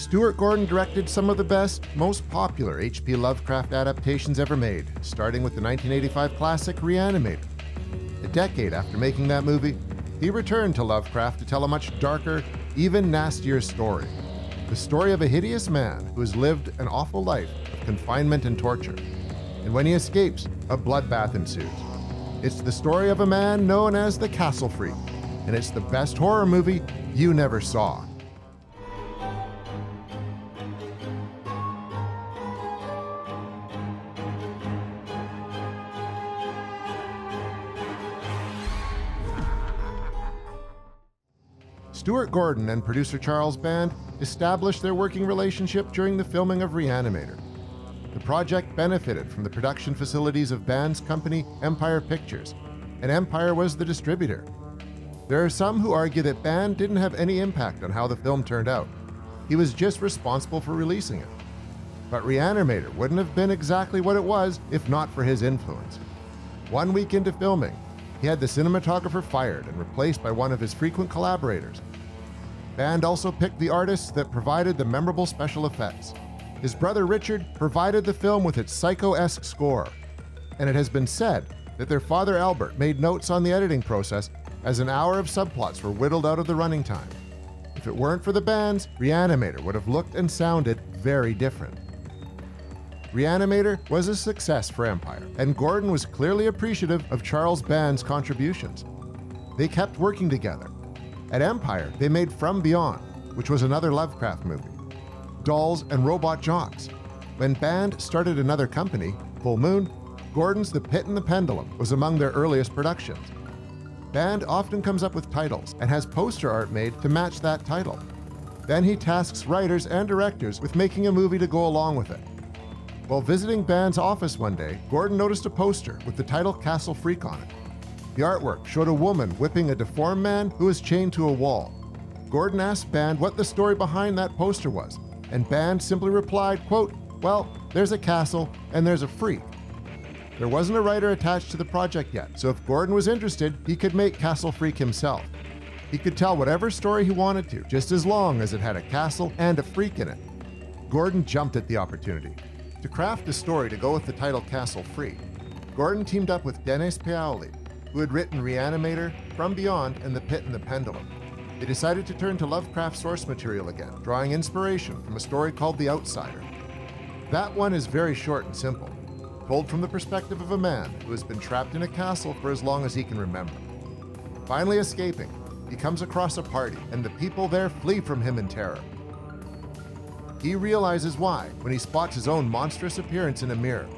Stuart Gordon directed some of the best, most popular H.P. Lovecraft adaptations ever made, starting with the 1985 classic Reanimator. A decade after making that movie, he returned to Lovecraft to tell a much darker, even nastier story. The story of a hideous man who has lived an awful life of confinement and torture. And when he escapes, a bloodbath ensues. It's the story of a man known as the Castle Freak, and it's the best horror movie you never saw. Stuart Gordon and producer Charles Band established their working relationship during the filming of Reanimator. The project benefited from the production facilities of Band's company, Empire Pictures, and Empire was the distributor. There are some who argue that Band didn't have any impact on how the film turned out. He was just responsible for releasing it. But Reanimator wouldn't have been exactly what it was if not for his influence. 1 week into filming, he had the cinematographer fired and replaced by one of his frequent collaborators. Band also picked the artists that provided the memorable special effects. His brother Richard provided the film with its psycho-esque score, and it has been said that their father Albert made notes on the editing process as an hour of subplots were whittled out of the running time. If it weren't for the bands, Reanimator would have looked and sounded very different. Reanimator was a success for Empire, and Gordon was clearly appreciative of Charles Band's contributions. They kept working together. At Empire, they made From Beyond, which was another Lovecraft movie, Dolls and Robot Jocks. When Band started another company, Full Moon, Gordon's The Pit and the Pendulum was among their earliest productions. Band often comes up with titles and has poster art made to match that title. Then he tasks writers and directors with making a movie to go along with it. While visiting Band's office one day, Gordon noticed a poster with the title Castle Freak on it. The artwork showed a woman whipping a deformed man who was chained to a wall. Gordon asked Band what the story behind that poster was, and Band simply replied, quote, "Well, there's a castle and there's a freak." There wasn't a writer attached to the project yet, so if Gordon was interested, he could make Castle Freak himself. He could tell whatever story he wanted to, just as long as it had a castle and a freak in it. Gordon jumped at the opportunity. To craft a story to go with the title Castle Freak, Gordon teamed up with Dennis Paoli, who had written Reanimator, From Beyond, and The Pit and the Pendulum. They decided to turn to Lovecraft source material again, drawing inspiration from a story called The Outsider. That one is very short and simple, told from the perspective of a man who has been trapped in a castle for as long as he can remember. Finally escaping, he comes across a party, and the people there flee from him in terror. He realizes why when he spots his own monstrous appearance in a mirror.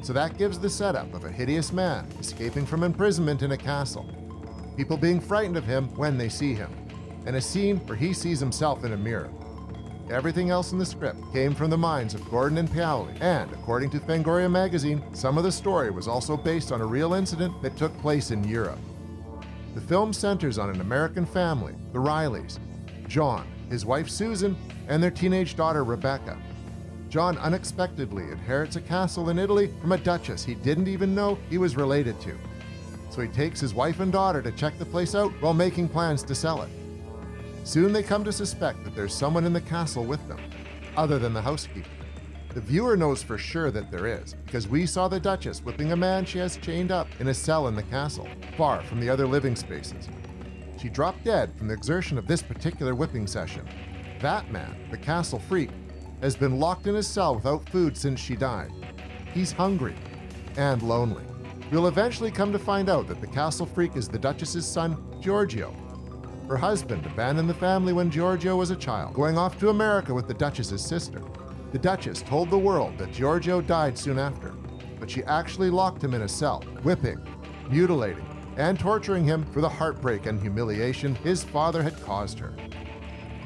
So that gives the setup of a hideous man escaping from imprisonment in a castle, people being frightened of him when they see him, and a scene where he sees himself in a mirror. Everything else in the script came from the minds of Gordon and Paoli, and according to Fangoria magazine, some of the story was also based on a real incident that took place in Europe. The film centers on an American family, the Rileys, John, his wife Susan, and their teenage daughter Rebecca. John unexpectedly inherits a castle in Italy from a duchess he didn't even know he was related to. So he takes his wife and daughter to check the place out while making plans to sell it. Soon they come to suspect that there's someone in the castle with them, other than the housekeeper. The viewer knows for sure that there is, because we saw the Duchess whipping a man she has chained up in a cell in the castle, far from the other living spaces. She dropped dead from the exertion of this particular whipping session. That man, the Castle Freak, has been locked in his cell without food since she died. He's hungry and lonely. We'll eventually come to find out that the Castle Freak is the Duchess's son, Giorgio. Her husband abandoned the family when Giorgio was a child, going off to America with the Duchess's sister. The Duchess told the world that Giorgio died soon after, but she actually locked him in a cell, whipping, mutilating, and torturing him for the heartbreak and humiliation his father had caused her.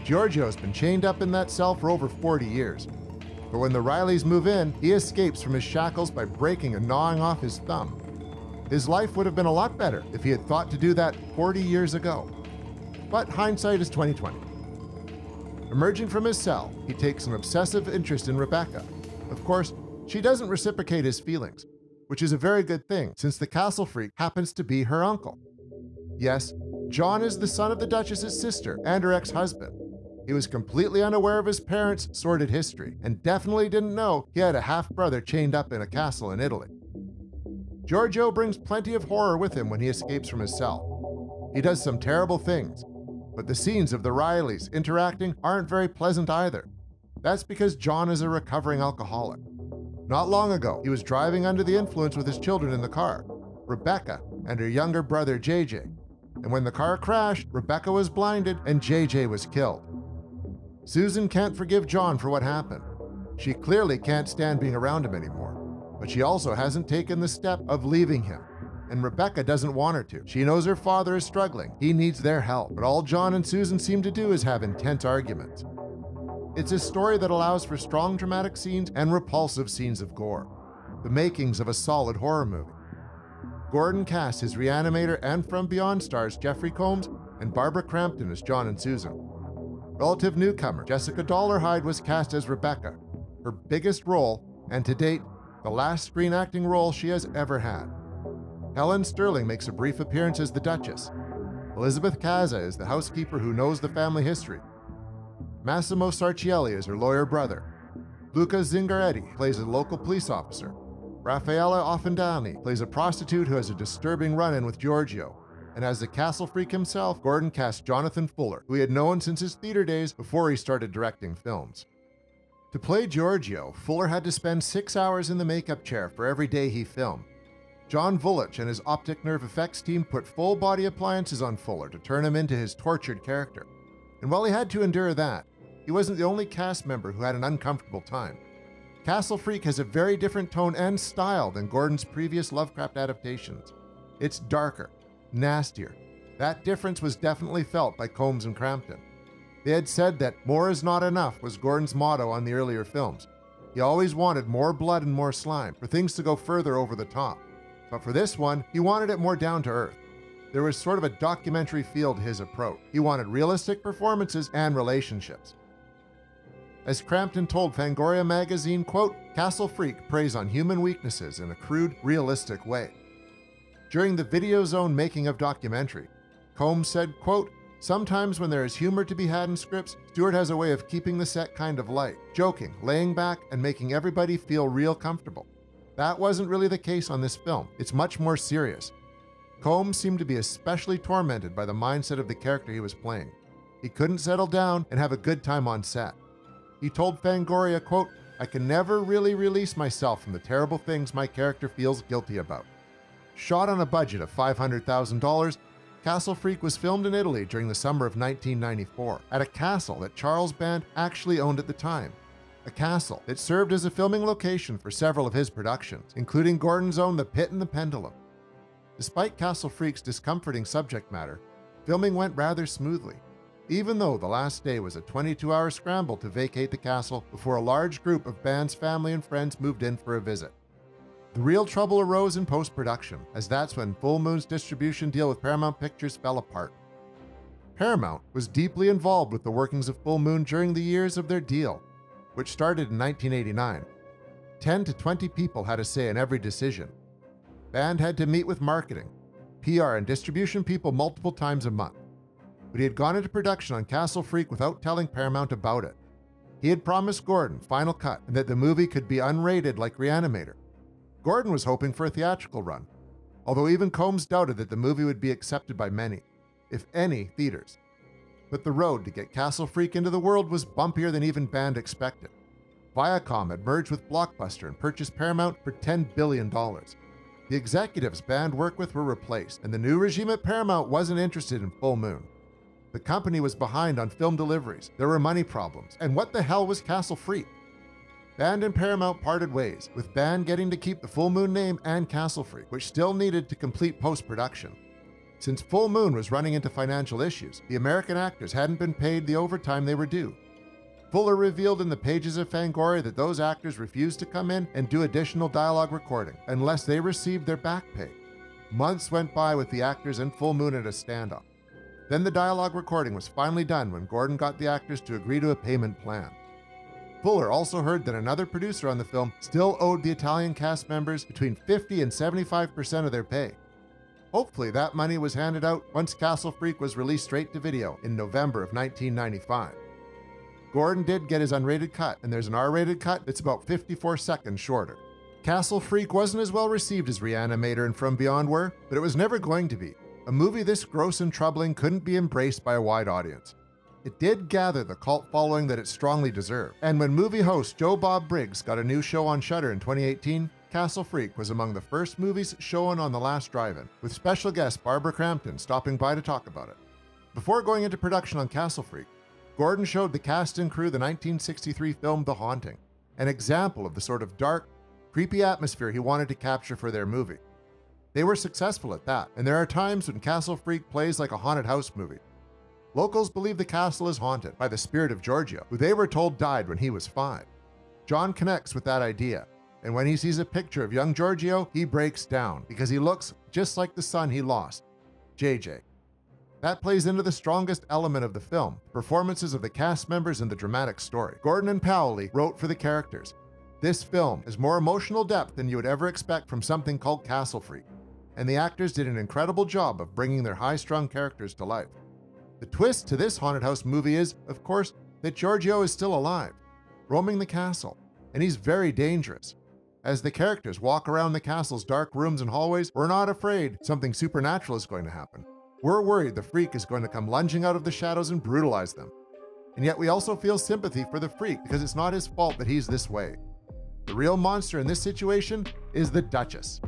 Giorgio's been chained up in that cell for over 40 years. But when the Rileys move in, he escapes from his shackles by breaking and gnawing off his thumb. His life would have been a lot better if he had thought to do that 40 years ago. But hindsight is 20/20. Emerging from his cell, he takes an obsessive interest in Rebecca. Of course, she doesn't reciprocate his feelings, which is a very good thing since the Castle Freak happens to be her uncle. Yes, John is the son of the Duchess's sister and her ex-husband. He was completely unaware of his parents' sordid history and definitely didn't know he had a half-brother chained up in a castle in Italy. Giorgio brings plenty of horror with him when he escapes from his cell. He does some terrible things, but the scenes of the Rileys interacting aren't very pleasant either. That's because John is a recovering alcoholic. Not long ago, he was driving under the influence with his children in the car, Rebecca and her younger brother JJ. And when the car crashed, Rebecca was blinded and JJ was killed. Susan can't forgive John for what happened. She clearly can't stand being around him anymore, but she also hasn't taken the step of leaving him. And Rebecca doesn't want her to. She knows her father is struggling. He needs their help, but all John and Susan seem to do is have intense arguments. It's a story that allows for strong dramatic scenes and repulsive scenes of gore, the makings of a solid horror movie. Gordon casts his Reanimator and From Beyond stars Jeffrey Combs and Barbara Crampton as John and Susan. Relative newcomer Jessica Dollarhide was cast as Rebecca, her biggest role, and to date, the last screen acting role she has ever had. Helen Sterling makes a brief appearance as the Duchess. Elizabeth Cazza is the housekeeper who knows the family history. Massimo Sarcielli is her lawyer brother. Luca Zingaretti plays a local police officer. Raffaella Offendani plays a prostitute who has a disturbing run-in with Giorgio. And as the castle freak himself, Gordon cast Jonathan Fuller, who he had known since his theater days before he started directing films. To play Giorgio, Fuller had to spend 6 hours in the makeup chair for every day he filmed. John Vulich and his optic nerve effects team put full-body appliances on Fuller to turn him into his tortured character. And while he had to endure that, he wasn't the only cast member who had an uncomfortable time. Castle Freak has a very different tone and style than Gordon's previous Lovecraft adaptations. It's darker, nastier. That difference was definitely felt by Combs and Crampton. They had said that more is not enough was Gordon's motto on the earlier films. He always wanted more blood and more slime, for things to go further over the top. But for this one, he wanted it more down to earth. There was sort of a documentary feel to his approach. He wanted realistic performances and relationships. As Crampton told Fangoria magazine, quote, "Castle Freak preys on human weaknesses in a crude, realistic way." During the Video Zone making of documentary, Combs said, quote, "Sometimes when there is humor to be had in scripts, Stewart has a way of keeping the set kind of light, joking, laying back, and making everybody feel real comfortable. That wasn't really the case on this film. It's much more serious." Combs seemed to be especially tormented by the mindset of the character he was playing. He couldn't settle down and have a good time on set. He told Fangoria, quote, "I can never really release myself from the terrible things my character feels guilty about." Shot on a budget of $500,000, Castle Freak was filmed in Italy during the summer of 1994 at a castle that Charles Band actually owned at the time. A castle that served as a filming location for several of his productions, including Gordon's own The Pit and the Pendulum. Despite Castle Freak's discomforting subject matter, filming went rather smoothly, even though the last day was a 22-hour scramble to vacate the castle before a large group of Band's family and friends moved in for a visit. The real trouble arose in post-production, as that's when Full Moon's distribution deal with Paramount Pictures fell apart. Paramount was deeply involved with the workings of Full Moon during the years of their deal, which started in 1989. 10 to 20 people had a say in every decision. Band had to meet with marketing, PR, and distribution people multiple times a month. But he had gone into production on Castle Freak without telling Paramount about it. He had promised Gordon final cut and that the movie could be unrated like Reanimator. Gordon was hoping for a theatrical run, although even Combs doubted that the movie would be accepted by many, if any, theaters. But the road to get Castle Freak into the world was bumpier than even Band expected. Viacom had merged with Blockbuster and purchased Paramount for $10 billion. The executives Band worked with were replaced, and the new regime at Paramount wasn't interested in Full Moon. The company was behind on film deliveries, there were money problems, and what the hell was Castle Freak? Band and Paramount parted ways, with Band getting to keep the Full Moon name and Castle Freak, which still needed to complete post-production. Since Full Moon was running into financial issues, the American actors hadn't been paid the overtime they were due. Fuller revealed in the pages of Fangoria that those actors refused to come in and do additional dialogue recording unless they received their back pay. Months went by with the actors and Full Moon at a standoff. Then the dialogue recording was finally done when Gordon got the actors to agree to a payment plan. Fuller also heard that another producer on the film still owed the Italian cast members between 50 and 75% of their pay. Hopefully that money was handed out once Castle Freak was released straight to video in November of 1995. Gordon did get his unrated cut, and there's an R-rated cut that's about 54 seconds shorter. Castle Freak wasn't as well received as Reanimator and From Beyond were, but it was never going to be. A movie this gross and troubling couldn't be embraced by a wide audience. It did gather the cult following that it strongly deserved, and when movie host Joe Bob Briggs got a new show on Shudder in 2018, Castle Freak was among the first movies shown on the last drive-in, with special guest Barbara Crampton stopping by to talk about it. Before going into production on Castle Freak, Gordon showed the cast and crew the 1963 film The Haunting, an example of the sort of dark, creepy atmosphere he wanted to capture for their movie. They were successful at that, and there are times when Castle Freak plays like a haunted house movie. Locals believe the castle is haunted by the spirit of Giorgio, who they were told died when he was 5. John connects with that idea, and when he sees a picture of young Giorgio, he breaks down because he looks just like the son he lost, JJ. That plays into the strongest element of the film, the performances of the cast members and the dramatic story. Gordon and Powley wrote for the characters. This film has more emotional depth than you would ever expect from something called Castle Freak, and the actors did an incredible job of bringing their high-strung characters to life. The twist to this haunted house movie is, of course, that Giorgio is still alive, roaming the castle, and he's very dangerous. As the characters walk around the castle's dark rooms and hallways, we're not afraid something supernatural is going to happen. We're worried the freak is going to come lunging out of the shadows and brutalize them. And yet we also feel sympathy for the freak because it's not his fault that he's this way. The real monster in this situation is the Duchess.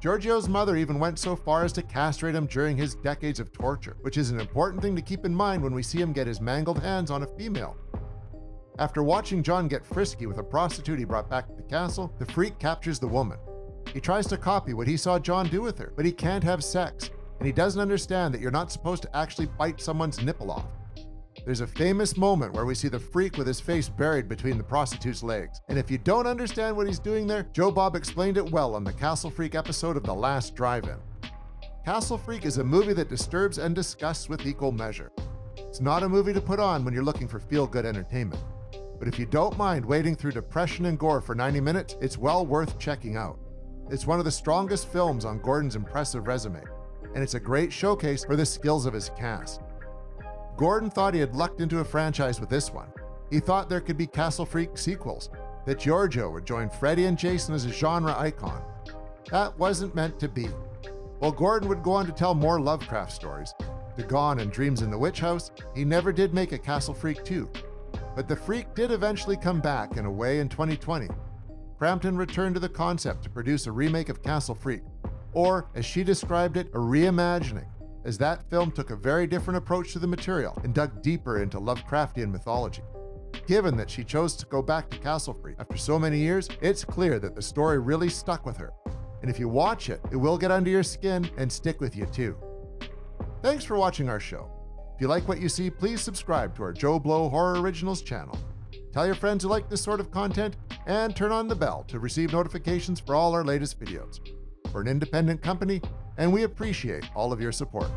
Giorgio's mother even went so far as to castrate him during his decades of torture, which is an important thing to keep in mind when we see him get his mangled hands on a female. After watching John get frisky with a prostitute he brought back to the castle, the freak captures the woman. He tries to copy what he saw John do with her, but he can't have sex, and he doesn't understand that you're not supposed to actually bite someone's nipple off. There's a famous moment where we see the freak with his face buried between the prostitute's legs. And if you don't understand what he's doing there, Joe Bob explained it well on the Castle Freak episode of The Last Drive-In. Castle Freak is a movie that disturbs and disgusts with equal measure. It's not a movie to put on when you're looking for feel-good entertainment. But if you don't mind wading through depression and gore for 90 minutes, it's well worth checking out. It's one of the strongest films on Gordon's impressive resume, and it's a great showcase for the skills of his cast. Gordon thought he had lucked into a franchise with this one. He thought there could be Castle Freak sequels, that Giorgio would join Freddy and Jason as a genre icon. That wasn't meant to be. While Gordon would go on to tell more Lovecraft stories, Dagon and Dreams in the Witch House, he never did make a Castle Freak 2. But the freak did eventually come back in a way in 2020. Crampton returned to the concept to produce a remake of Castle Freak, or as she described it, a reimagining, as that film took a very different approach to the material and dug deeper into Lovecraftian mythology. Given that she chose to go back to Castle Freak after so many years, it's clear that the story really stuck with her. And if you watch it, it will get under your skin and stick with you too. Thanks for watching our show. If you like what you see, please subscribe to our JoBlo Horror Originals channel. Tell your friends who like this sort of content, and turn on the bell to receive notifications for all our latest videos. We're an independent company, and we appreciate all of your support.